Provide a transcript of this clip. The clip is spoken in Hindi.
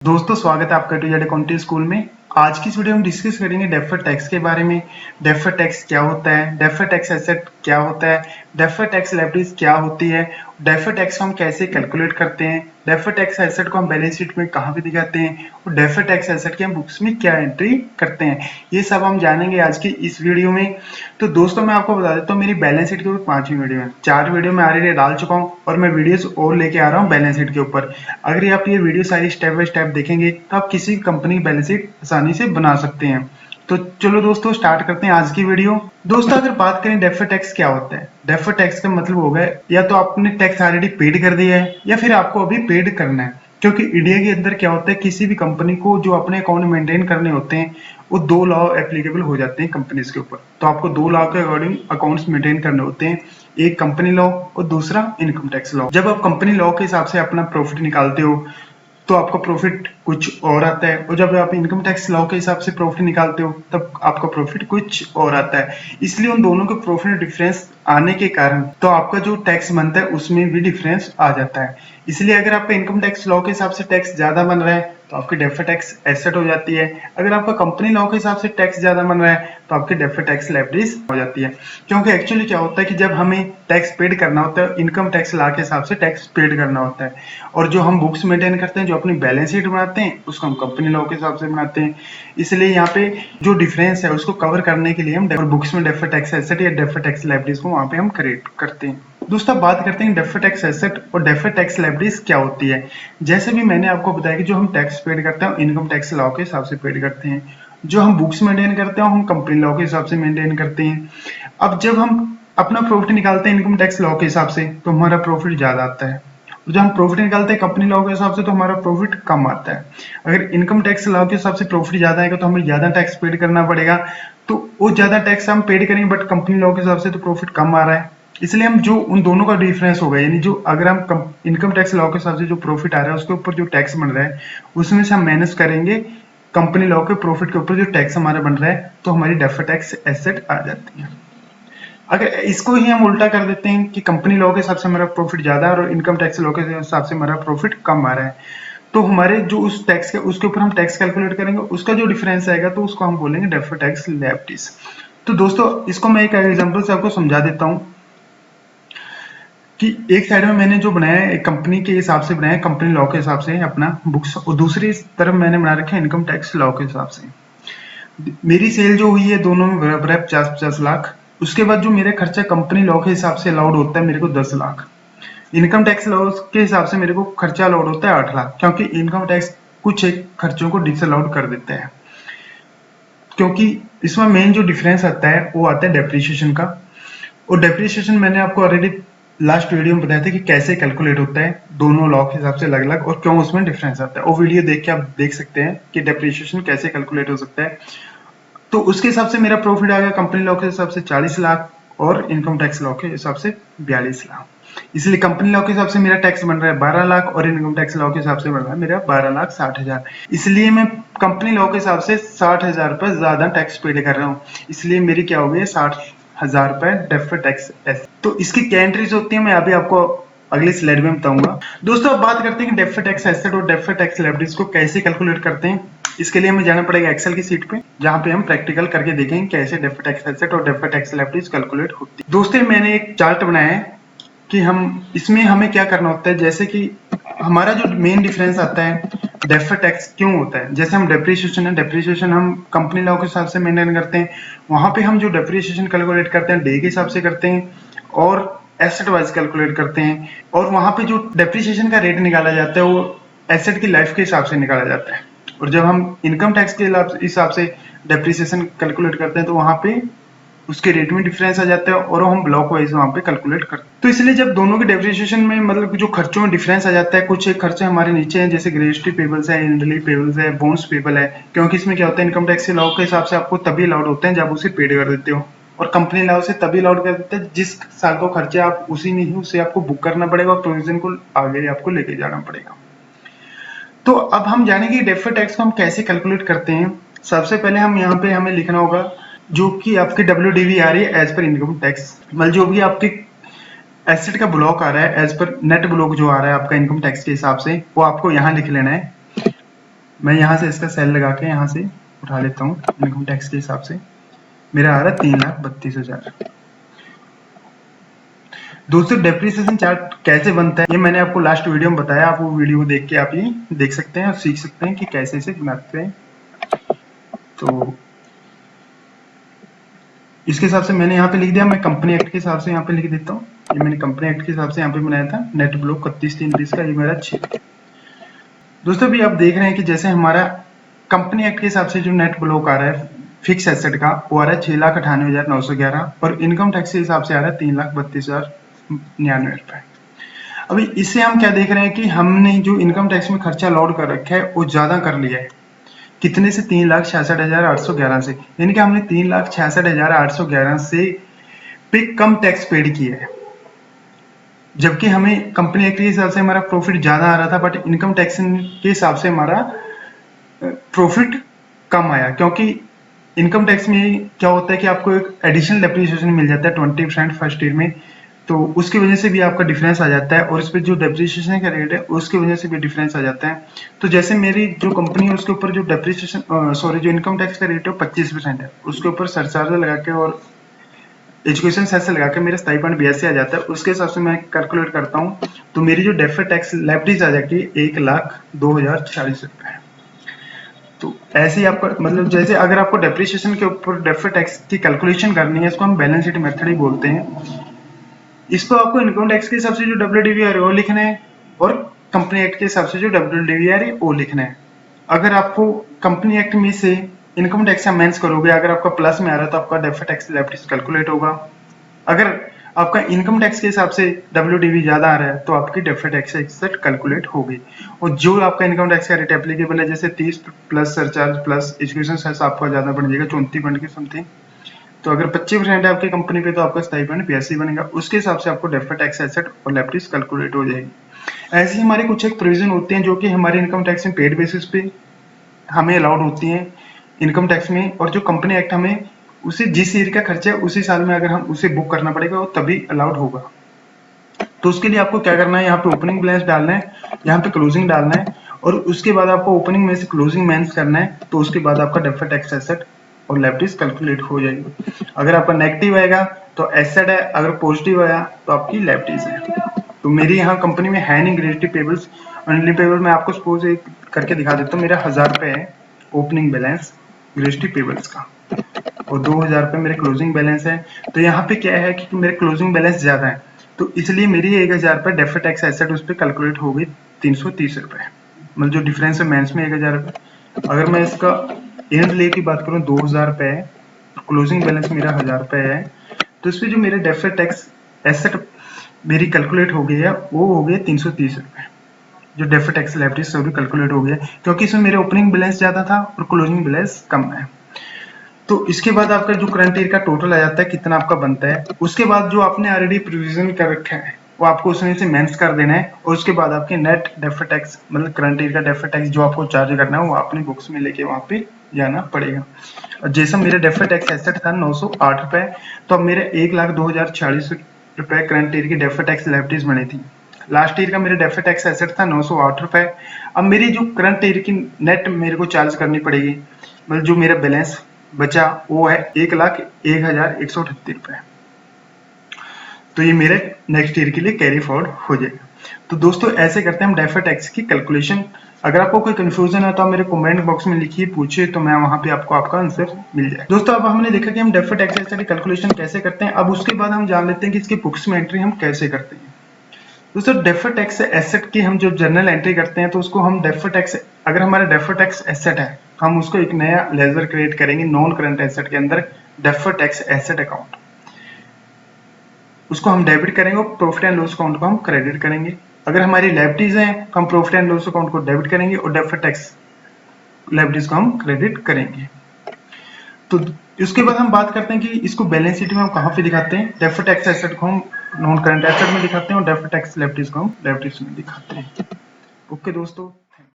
दोस्तों स्वागत है आपका टू जेड अकाउंटिंग स्कूल में। आज की इस वीडियो में डिस्कस करेंगे डेफर्ड टैक्स के बारे में। डेफर्ड टैक्स क्या होता है, डेफर्ड टैक्स एसेट क्या होता है, डेफर्ड टैक्स लायबिलिटीज क्या होती है, डेफर्ड टैक्स को हम कैसे कैलकुलेट करते हैं, डेफर्ड टैक्स एसेट को हम बैलेंस शीट में कहाँ पे दिखाते हैं और डेफर्ड टैक्स एसेट के हम बुक्स में क्या एंट्री करते हैं, ये सब हम जानेंगे आज की इस वीडियो में। तो दोस्तों मैं आपको बता देता हूँ, मेरी बैलेंस शीट के ऊपर 5वीं वीडियो है, 4 वीडियो मैं ऑलरेडी डाल चुका हूँ और मैं वीडियोस और लेके आ रहा हूँ बैलेंस शीट के ऊपर। अगर आप ये वीडियो सारी स्टेप बाय स्टेप देखेंगे तो आप किसी कंपनी की बैलेंस शीट आसानी से बना सकते हैं। तो चलो दोस्तों स्टार्ट करते हैं आज की वीडियो। दोस्तों अगर बात करें डेफर्ड टैक्स क्या होता है, डेफर्ड टैक्स का मतलब होगा या तो आपने टैक्स ऑलरेडी पेड कर दिया है या फिर आपको अभी पेड करना है। क्योंकि इंडिया के अंदर क्या होता है, किसी भी कंपनी को जो अपने अकाउंट मेंटेन करने होते हैं वो 2 लॉ एप्लीकेबल हो जाते हैं कंपनीज के ऊपर। तो आपको 2 लॉ के अकॉर्डिंग अकाउंट्स मेंटेन करने होते हैं, एक कंपनी लॉ और दूसरा इनकम टैक्स लॉ। जब आप कंपनी लॉ के हिसाब से अपना प्रॉफिट निकालते हो तो आपका प्रॉफिट कुछ और आता है, और जब आप इनकम टैक्स लॉ के हिसाब से प्रॉफिट निकालते हो तब आपका प्रॉफिट कुछ और आता है। इसलिए उन दोनों के प्रॉफिट डिफरेंस आने के कारण तो आपका जो टैक्स बनता है उसमें भी डिफरेंस आ जाता है। इसलिए अगर आपका इनकम टैक्स लॉ के हिसाब से टैक्स ज्यादा बन रहा है तो आपकी डेफर्ड टैक्स एसेट हो जाती है। अगर आपका कंपनी लॉ के हिसाब से टैक्स ज्यादा बन रहा है तो आपकी डेफर्ड टैक्स लायबिलिटीज हो जाती है। क्योंकि एक्चुअली क्या होता है कि जब हमें टैक्स पेड करना होता है, इनकम टैक्स लॉ के हिसाब से टैक्स पेड करना होता है, और जो हम बुक्स मेंटेन करते हैं, जो अपनी बैलेंस शीट बनाते हैं, उसको हम कंपनी लॉ के हिसाब से बनाते हैं। इसलिए यहाँ पे जो डिफरेंस है उसको कवर करने के लिए हम बुक्स में डेफर्ड टैक्स एसेट या डेफर्ड टैक्स लायबिलिटीज को वहां पे हम क्रिएट करते हैं। दोस्तों बात करते हैं डेफर्ड टैक्स एसेट और डेफर्ड टैक्स लायबिलिटीज क्या होती है। जैसे भी मैंने आपको बताया कि जो हम टैक्स पेड करते हैं इनकम टैक्स लॉ के हिसाब से पेड करते हैं, जो हम बुक्स मेंटेन करते हैं हम कंपनी लॉ के हिसाब से मेंटेन करते हैं। अब जब हम अपना प्रॉफिट निकालते हैं इनकम टैक्स लॉ के हिसाब से तो हमारा प्रॉफिट ज्यादा आता है, और जब हम प्रॉफिट निकालते हैं कंपनी लॉ के हिसाब से तो हमारा प्रॉफिट कम आता है। अगर इनकम टैक्स लॉ के हिसाब से प्रॉफिट ज्यादा आएगा तो हमें ज्यादा टैक्स पेड करना पड़ेगा, तो वो ज्यादा टैक्स हम पेड करेंगे, बट कंपनी लॉ के हिसाब से तो प्रॉफिट कम आ रहा है। इसलिए हम जो उन दोनों का डिफरेंस होगा, यानी जो अगर हम इनकम टैक्स लॉ के हिसाब से जो प्रॉफिट आ रहा है उसके ऊपर जो टैक्स बन रहा है उसमें से हम माइनस करेंगे कंपनी लॉ के प्रॉफिट के ऊपर जो टैक्स हमारा बन रहा है, तो हमारी डेफर्ड टैक्स एसेट आ जाती है। अगर इसको ही हम उल्टा कर देते हैं कि कंपनी लॉ के हिसाब से हमारा प्रॉफिट ज्यादा है और इनकम टैक्स लॉ के हिसाब से हमारा प्रॉफिट कम आ रहा है, तो हमारे जो उस टैक्स के उसके ऊपर हम टैक्स कैलकुलेट करेंगे, उसका जो डिफरेंस आएगा तो उसको हम बोलेंगे डेफर्ड टैक्स लायबिलिटीज। तो दोस्तों इसको मैं एक एग्जांपल से आपको समझा देता हूँ कि एक साइड में मैंने जो बनाया है एक कंपनी के हिसाब से बनाया है, कंपनी लॉ के हिसाब से अपना बुक्स, और दूसरी तरफ मैंने बना रखा है इनकम टैक्स लॉ के हिसाब से। मेरी सेल जो हुई है दोनों में बराबर है 50-50 लाख। उसके बाद जो मेरा खर्चा कंपनी लॉ के हिसाब से अलाउड होता है मेरे को 10 लाख। इनकम टैक्स लॉ के हिसाब से मेरे को खर्चा अलाउड होता है 8 लाख, क्योंकि इनकम टैक्स कुछ एक खर्चों को डिसअलाउड कर देता है। क्योंकि इसमें मेन जो डिफरेंस आता है वो आता है डेप्रिसिएशन का, और डेप्रिसिएशन मैंने आपको ऑलरेडी लास्ट वीडियो में बताया था कि कैसे कैलकुलेट होता है दोनों लॉ के हिसाब से अलग अलग, और क्यों उसमें डिफरेंस आता है। वो वीडियो देख के आप देख सकते हैं कि डेप्रिसिएशन कैसे कैलकुलेट हो सकता है। तो उसके हिसाब से मेरा प्रॉफिट आ गया कंपनी लॉ के हिसाब से 40 लाख और इनकम टैक्स लॉ के हिसाब से 42 लाख। इसलिए कंपनी लॉ के हिसाब से मेरा टैक्स बन रहा है 12 लाख और इनकम टैक्स लॉ के हिसाब से बन रहा है मेरा 12,60,000। इसलिए मैं कंपनी लॉ के हिसाब से 60,000 रुपए ज्यादा टैक्स पेड कर रहा हूँ, इसलिए मेरी क्या हो गई 60,000 रुपए डेफर्ड टैक्स। तो इसकी क्या एंट्रीज होती है मैं अभी आपको अगली स्लाइड में बताऊंगा। दोस्तों अब बात करते हैं कि डेफर्ड टैक्स एसेट और डेफर्ड टैक्स लायबिलिटीज को कैसे कैलकुलेट करते हैं। इसके लिए हमें जाना पड़ेगा एक्सेल की सीट पे, जहां पे हम प्रैक्टिकल करके देखेंगे कैसे डेफर्ड टैक्स एसेट और डेफर्ड टैक्स लायबिलिटीज कैलकुलेट होती है। दोस्तों मैंने एक चार्ट बनाया है कि हम इसमें हमें क्या करना होता है, जैसे कि हमारा जो मेन डिफरेंस आता है डेफर्ड टैक्स क्यों होता है। जैसे हम डेप्रिसिएशन है, डेप्रिसिएशन हम कंपनी लॉ के हिसाब से मेंटेन करते हैं, वहां पे हम जो डेप्रिसिएशन कैलकुलेट करते हैं डे के हिसाब से करते हैं और एसेट वाइज कैलकुलेट करते हैं, और वहां पे जो डेप्रिसिएशन का रेट निकाला जाता है वो एसेट की लाइफ के हिसाब से निकाला जाता है, और जब हम इनकम टैक्स के हिसाब से डेप्रिसिएशन कैलकुलेट करते हैं तो वहां पे उसके रेट में डिफरेंस आ जाता है और हम ब्लॉक वाइज वहां पे कैलकुलेट करते हैं। तो इसलिए जब दोनों के डेप्रिसिएशन में मतलब जो खर्चों में डिफरेंस आ जाता है, कुछ एक खर्चे हमारे नीचे हैं जैसे ग्रेजुएटी पेबल्स है, इंडली पेबल्स है, बोन्स पेबल है, क्योंकि इसमें क्या होता है इनकम टैक्स लॉ के हिसाब से आपको तभी अलाउड होते हैं जब उसे पेड कर देते हो, और कंपनी लॉ से तभी अलाउड कर देते हैं जिस साल को खर्चा आप उसी में ही उसे आपको बुक करना पड़ेगा और प्रोविजन को आगे आपको लेके जाना पड़ेगा। तो अब हम जानेंगे डेफर्ड टैक्स को हम कैसे कैलकुलेट करते हैं। सबसे पहले हम यहाँ पे हमें लिखना होगा जो कि आपकी WDV आ रही है एज पर इनकम टैक्स, मतलब जो भी आपके एसेट का ब्लॉक आ रहा है एज पर नेट ब्लॉक जो आ रहा है आपका इनकम टैक्स के हिसाब से, वो आपको यहाँ लिख लेना है। मैं यहाँ से इसका सेल लगा के यहाँ से उठा लेता हूँ। इनकम टैक्स के हिसाब से मेरा आ रहा है 3,32,000। दोस्तों डेप्रिसिएशन चार्ट कैसे बनता है ये मैंने आपको लास्ट वीडियो में बताया, आप वो वीडियो देख के आप ये देख सकते हैं और सीख सकते हैं कि कैसे इसे बनाते हैं। तो इसके हिसाब से मैंने यहाँ पे लिख दिया, मैं कंपनी एक्ट के हिसाब से यहाँ पे लिख देता हूँ। ये मैंने कंपनी एक्ट के हिसाब से यहाँ पे बनाया था, नेट ब्लॉक 31/3/20 का, ये मेरा 6। दोस्तों अभी आप देख रहे हैं कि जैसे हमारा कंपनी एक्ट के हिसाब से जो नेट ब्लॉक आ रहा है फिक्स एसेट का, वो आ रहा है 6,98,911 और इनकम टैक्स के हिसाब से आ रहा है 3,32,099 रुपए। अभी इससे हम क्या देख रहे हैं कि हमने जो इनकम टैक्स में खर्चा लोड कर रखा है वो ज्यादा कर लिया है। कितने से? 3,66,811 से, यानी कि हमने 3,66,811 से पे कम टैक्स पेड किया है, जबकि हमें कंपनी एक्ट के हिसाब से हमारा प्रॉफिट ज्यादा आ रहा था, बट इनकम टैक्स के हिसाब से हमारा प्रॉफिट कम आया। क्योंकि इनकम टैक्स में क्या होता है कि आपको एक एडिशनल डेप्रिसिएशन मिल जाता है 20% फर्स्ट ईयर में, तो उसकी वजह से भी आपका डिफरेंस आ जाता है, और इस पे जो डेप्रिसिएशन का रेट है उसकी वजह से भी डिफरेंस आ जाता है। तो जैसे मेरी जो कंपनी है उसके ऊपर जो डेप्रिसिएशन जो इनकम टैक्स का रेट है 25% है, उसके ऊपर सरचार्ज लगा के और एजुकेशन सेस लगा के मेरा स्टाइपेंड 82 आ जाता है। उसके हिसाब से मैं कैलकुलेट करता हूँ तो मेरी जो डेफर्ड टैक्स लायबिलिटीज आ जाती है 1,02,046 रुपए। तो ऐसे ही आपका मतलब जैसे अगर आपको डेप्रिसिएशन के ऊपर डेफर्ड टैक्स की कैलकुलेशन करनी है, इसको हम बैलेंस शीट मेथड ही बोलते हैं। इसको आपको इनकम टैक्स के हिसाब से जो WDVR है वो लिखना है, और कंपनी एक्ट के हिसाब से जो WDVR है वो लिखना है। अगर आपको कंपनी एक्ट में से इनकम टैक्स अमेंड्स करोगे, अगर आपका प्लस में आ रहा है तो आपका डेफर्ड टैक्स लायबिलिटीज कैलकुलेट होगा। अगर आपका इनकम टैक्स के हिसाब से WDV ज्यादा आ रहा है तो आपकी डेफर्ड टैक्स एसेट कैलकुलेट होगी, और जो आपका इनकम टैक्स का रेट एप्लीकेबल है जैसे 30 plus surcharge plus education cess आपका ज्यादा बन जाएगा 34 की समथिंग। तो अगर 25% है आपकी कंपनी पे तो आपका स्टाइपेंड 82 बनेगा, उसके हिसाब से आपको डेफर्ड टैक्स एसेट और लायबिलिटीज कैलकुलेट हो जाएगी। ऐसे ही हमारे कुछ एक प्रोविजन होते हैं जो कि हमारे इनकम टैक्स में पेड बेसिस पे हमें अलाउड होती हैं इनकम टैक्स में, और जो कंपनी एक्ट हमें उसे जिस ईयर का खर्चा है उसी साल में अगर हम उसे बुक करना पड़ेगा वो तभी अलाउड होगा। तो उसके लिए आपको क्या करना है, यहाँ पे ओपनिंग बैलेंस डालना है, यहाँ पे क्लोजिंग डालना है, और उसके बाद आपको ओपनिंग में से क्लोजिंग माइनस करना है, तो उसके बाद आपका डेफर्ड टैक्स एसेट और लायबिलिटीज कैलकुलेट हो जाएगी। अगर आपका नेगेटिव आएगा तो एसेट है, अगर पॉजिटिव आया तो आपकी लायबिलिटीज है। तो मेरी यहाँ कंपनी में है नहीं ग्रेजुएटिव पेबल्स ओनली पेबल, मैं आपको सपोज एक करके दिखा देता हूँ। मेरा 1,000 रुपए है ओपनिंग बैलेंस ग्रेजुएटिव पेबल्स का, और 2,000 रुपए मेरे क्लोजिंग बैलेंस है। तो यहाँ पे क्या है कि मेरे क्लोजिंग बैलेंस ज्यादा है, तो इसलिए मेरी 1,000 रुपए डेफर्ड टैक्स एसेट उस पर कैलकुलेट हो गई 330 रुपए, मतलब जो डिफरेंस है मेंस में 1,000 रुपए। अगर मैं इसका एंड ले की बात करूँ 2,000 रुपए है, क्लोजिंग बैलेंस मेरा 1,000 रुपए है, तो इसमें जो मेरे डेफर्ड टैक्स एसेट मेरी कैलकुलेट हो गई है वो हो गई 330 रुपए, जो डेफर्ड टैक्स लायबिलिटीज सभी कैलकुलेट हो गया, क्योंकि इसमें मेरे ओपनिंग बैलेंस ज्यादा था और क्लोजिंग बैलेंस कम है। तो इसके बाद आपका जो करंट ईयर का टोटल आ जाता है कितना आपका बनता है, उसके बाद जो आपने ऑलरेडी प्रोविजन कर रखा है वो आपको उसमें से मेंस कर देना है, और उसके बाद आपके नेट डेफर्ड टैक्स मतलब करंट ईयर का डेफर्ड टैक्स जो आपको चार्ज करना है वो अपनी बुक्स में लेके वहां पे जाना पड़ेगा। और जैसा मेरा डेफर्ड टैक्स एसेट था 908 रुपए, तो अब मेरे 1,02,046 रुपए करंट ईयर की डेफर्ड टैक्स लायबिलिटीज बनी थी। लास्ट ईयर का मेरा डेफर्ड टैक्स एसेट था 908 रुपए। अब मेरी जो करंट ईयर की नेट मेरे को चार्ज करनी पड़ेगी, मतलब जो मेरा बैलेंस बचा वो है 1,01,138 रुपए। तो ये मेरे नेक्स्ट ईयर के लिए कैरी फॉरवर्ड हो जाएगा। तो दोस्तों ऐसे करते हैं हम डेफर्ड टैक्स की कैलकुलेशन। अगर आपको कोई कंफ्यूजन है तो आप मेरे कमेंट बॉक्स में लिखिए, पूछिए, तो मैं वहां पे आपको आपका आंसर मिल जाए। दोस्तों अब हमने देखा कि हम डेफर्ड टैक्स एसेट की कैलकुलेशन कैसे करते हैं। अब उसके बाद हम जान लेते हैं कि इसकी बुक्स में एंट्री हम कैसे करते हैं। दोस्तों डेफर्ड टैक्स एसेट की हम जब जर्नल एंट्री करते हैं तो उसको हम डेफर्ड टैक्स, अगर हमारा डेफर्ड टैक्स एसेट है हम उसको एक नया लेजर क्रिएट करेंगे नॉन करंट एसेट के अंदर, डेफर्ड टैक्स एसेट अकाउंट, उसको हम डेबिट करेंगे और प्रॉफिट एंड लॉस अकाउंट को हम क्रेडिट करेंगे। अगर हमारी लायबिलिटीज हैं तो हम प्रॉफिट एंड लॉस अकाउंट को डेबिट करेंगे और डेफर्ड टैक्स लायबिलिटीज को हम क्रेडिट करेंगे। तो उसके बाद हम बात करते हैं कि इसको बैलेंस शीट में हम कहाँ पे दिखाते हैं। डेफर्ड टैक्स एसेट को हम नॉन करंट एसेट में दिखाते हैं और डेफर्ड टैक्स लायबिलिटीज को हम लायबिलिटीज में दिखाते हैं। ओके दोस्तों।